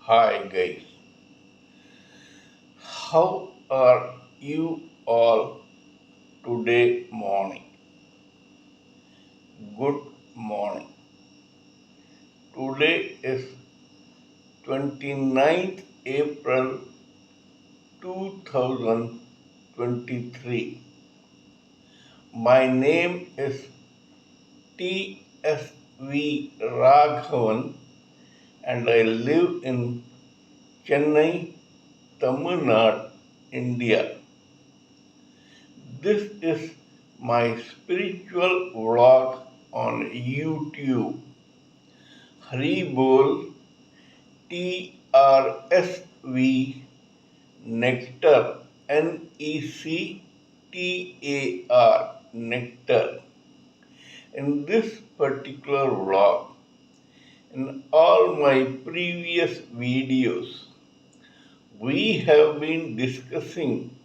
Hi guys, how are you all today morning? Good morning. Today is 29th April 2023. My name is TSV Raghavan and I live in Chennai, Tamil Nadu, India. This is my spiritual vlog on YouTube. Haribol TRSV Nectar NECTAR Nectar. In this particular vlog, in all my previous videos, we have been discussing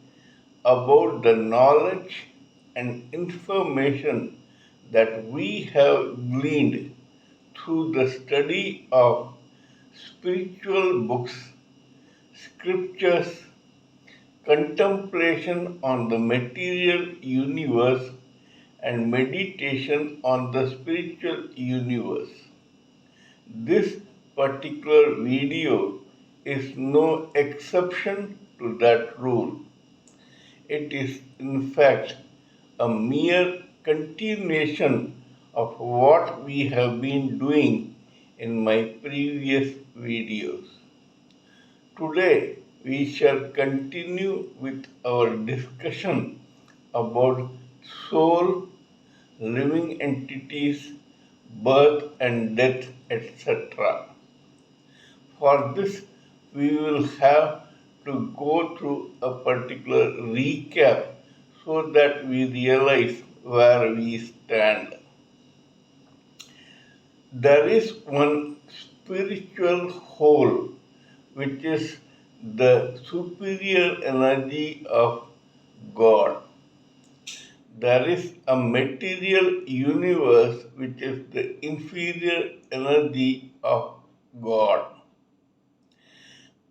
about the knowledge and information that we have gleaned through the study of spiritual books, scriptures, contemplation on the material universe, and meditation on the spiritual universe. This particular video is no exception to that rule. It is, in fact, a mere continuation of what we have been doing in my previous videos. Today, we shall continue with our discussion about soul, living entities, birth and death, etc. For this, we will have to go through a particular recap so that we realize where we stand. There is one spiritual whole which is the superior energy of God. There is a material universe which is the inferior energy of God.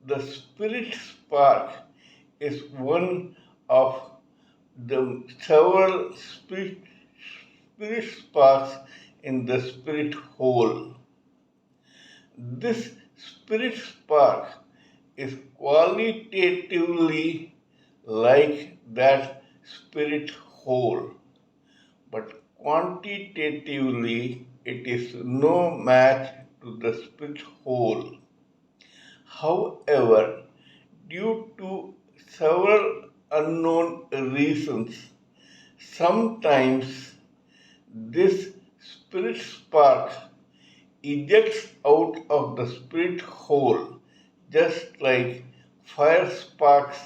The spirit spark is one of the several spirit sparks in the spirit whole. This spirit spark is qualitatively like that spirit whole, but quantitatively it is no match to the spirit whole. However, due to several unknown reasons, sometimes this spirit spark ejects out of the spirit hole, just like fire sparks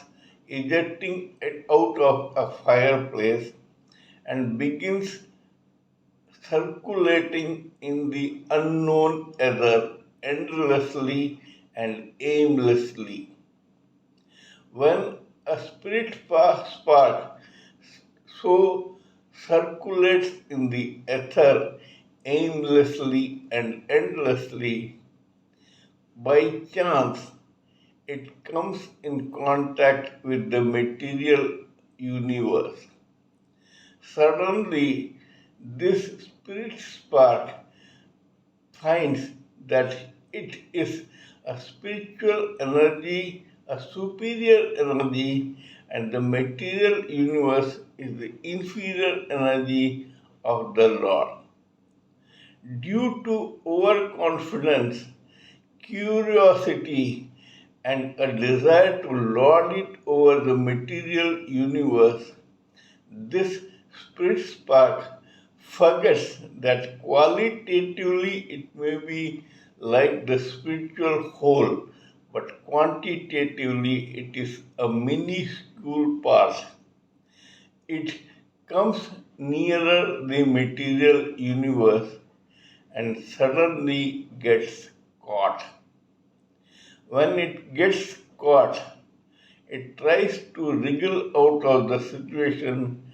ejecting it out of a fireplace, and begins circulating in the unknown ether endlessly and aimlessly. When a spirit spark so circulates in the ether aimlessly and endlessly, by chance it comes in contact with the material universe. Suddenly, this spirit spark finds that it is a spiritual energy, a superior energy, and the material universe is the inferior energy of the Lord. Due to overconfidence, curiosity, and a desire to lord it over the material universe, this spirit spark forgets that qualitatively it may be like the spiritual whole, but quantitatively it is a minuscule part. It comes nearer the material universe and suddenly gets caught. When it gets caught, it tries to wriggle out of the situation,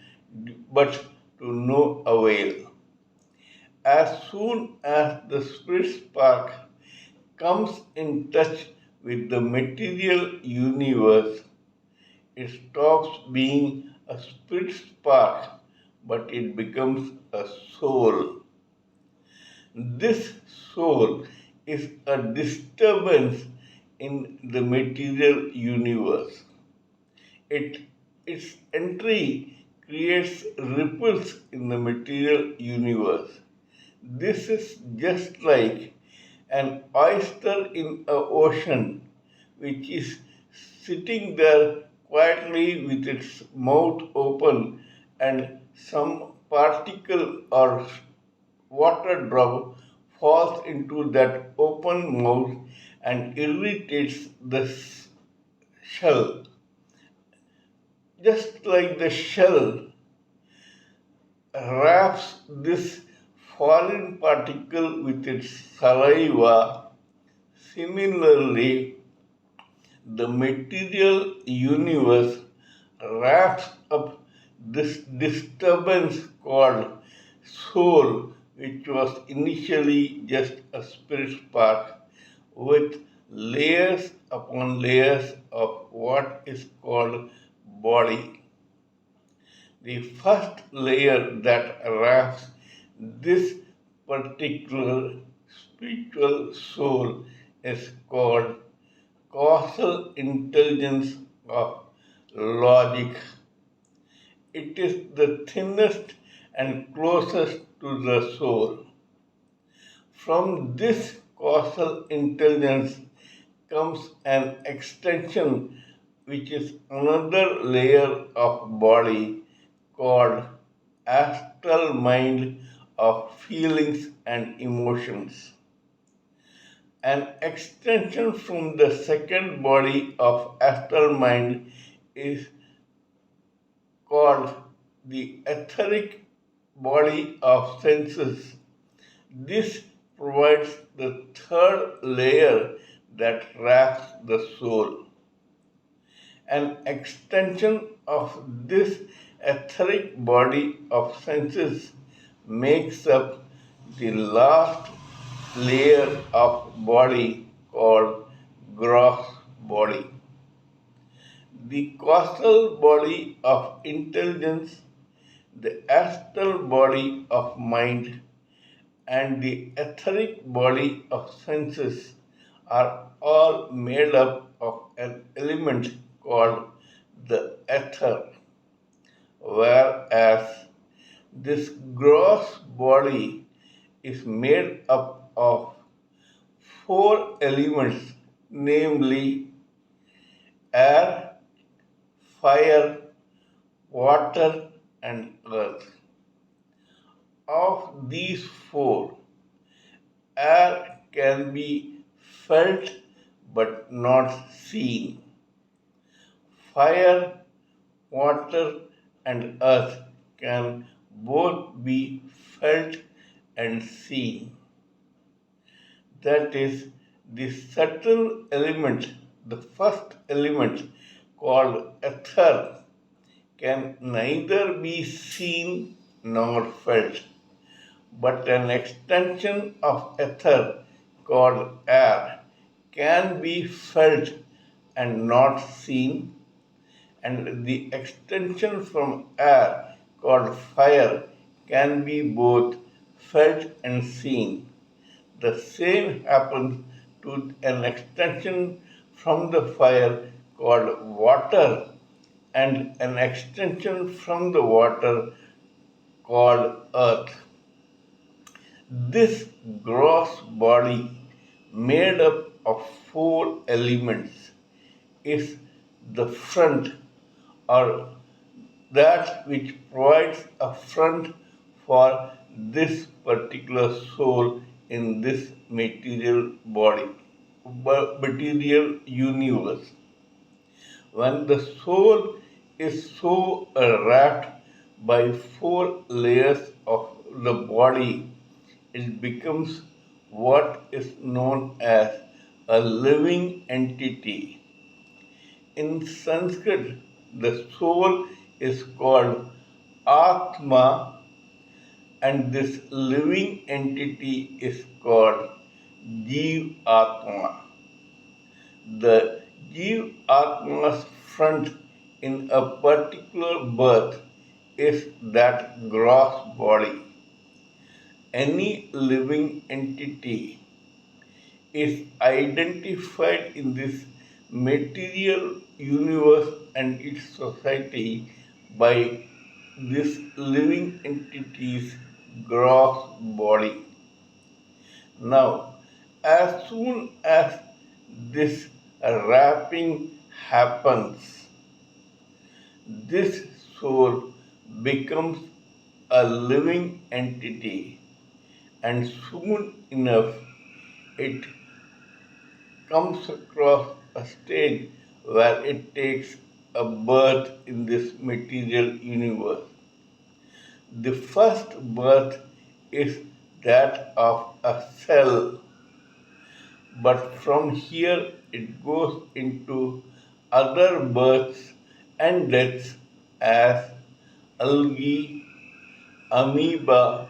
but to no avail. As soon as the spirit spark comes in touch with the material universe, it stops being a spirit spark, but it becomes a soul. This soul is a disturbance in the material universe. It, its entry creates ripples in the material universe. This is just like an oyster in a ocean which is sitting there quietly with its mouth open and some particle or water drop falls into that open mouth and irritates the shell. Just like the shell wraps this foreign particle with its saliva, similarly, the material universe wraps up this disturbance called soul, which was initially just a spirit spark, with layers upon layers of what is called body. The first layer that wraps this particular spiritual soul is called causal intelligence of logic. It is the thinnest and closest to the soul. From this causal intelligence comes an extension, which is another layer of body called astral mind of feelings and emotions. An extension from the second body of astral mind is called the etheric body of senses. This provides the third layer that wraps the soul. An extension of this etheric body of senses makes up the last layer of body called gross body. The causal body of intelligence, the astral body of mind, and the etheric body of senses are all made up of an element called the ether, whereas this gross body is made up of four elements, namely air, fire, water, and earth. Of these four, air can be felt but not seen. Fire, water, and earth can both be felt and seen. That is, the subtle element, the first element called ether, can neither be seen nor felt, but an extension of ether called air can be felt and not seen, and the extension from air called fire can be both felt and seen. The same happens to an extension from the fire called water and an extension from the water called earth. This gross body, made up of four elements, is the front or that which provides a front for this particular soul in this material body, material universe. When the soul is so wrapped by four layers of the body, it becomes what is known as a living entity. In Sanskrit, the soul is called Atma, and this living entity is called Jeev Atma. The Jeev Atma's front in a particular birth is that gross body. Any living entity is identified in this material universe and its society by this living entity's gross body. Now, as soon as this wrapping happens, this soul becomes a living entity, and soon enough it comes across a stage where it takes a birth in this material universe. The first birth is that of a cell, but from here it goes into other births and deaths as algae, amoeba,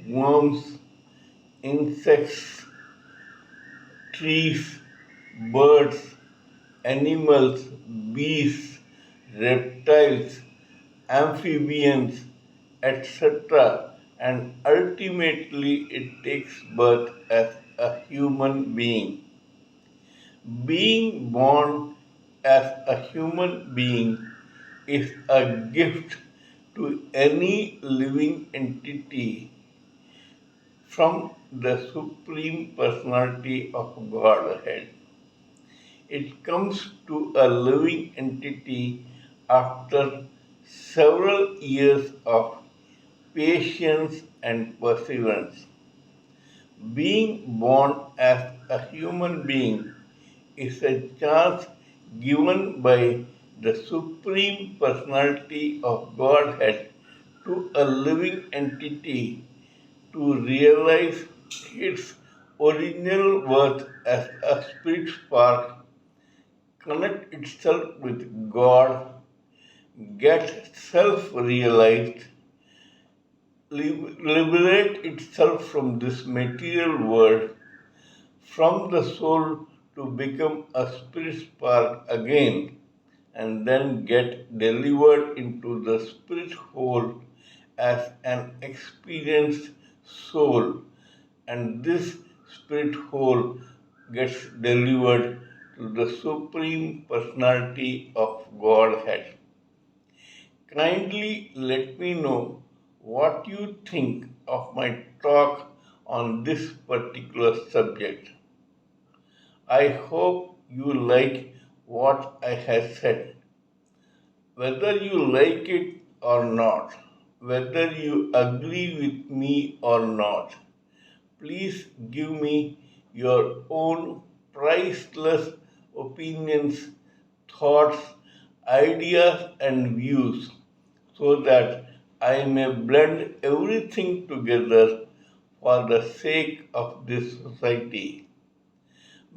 worms, insects, trees, birds, animals, beasts, reptiles, amphibians, etc. And ultimately it takes birth as a human being. Being born as a human being is a gift to any living entity from the Supreme Personality of Godhead. It comes to a living entity after several years of patience and perseverance. Being born as a human being is a chance given by the Supreme Personality of Godhead to a living entity to realize its original worth as a spirit spark, connect itself with God, get self realized, liberate itself from this material world, from the soul to become a spirit spark again, and then get delivered into the spirit whole as an experienced soul, and this spirit whole gets delivered to the Supreme Personality of Godhead. Kindly let me know what you think of my talk on this particular subject. I hope you like what I have said. Whether you like it or not, whether you agree with me or not, please give me your own priceless opinions, thoughts, ideas, and views so that I may blend everything together for the sake of this society.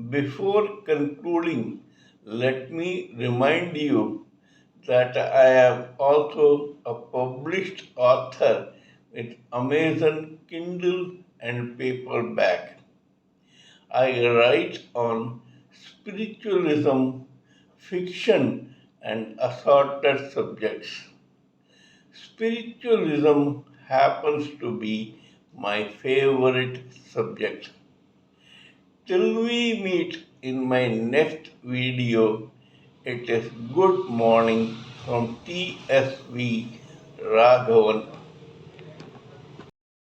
Before concluding, let me remind you that I am also a published author with Amazon Kindle and paperback. I write on spiritualism, fiction, and assorted subjects. Spiritualism happens to be my favorite subject. Till we meet in my next video, it is good morning from TSV Raghavan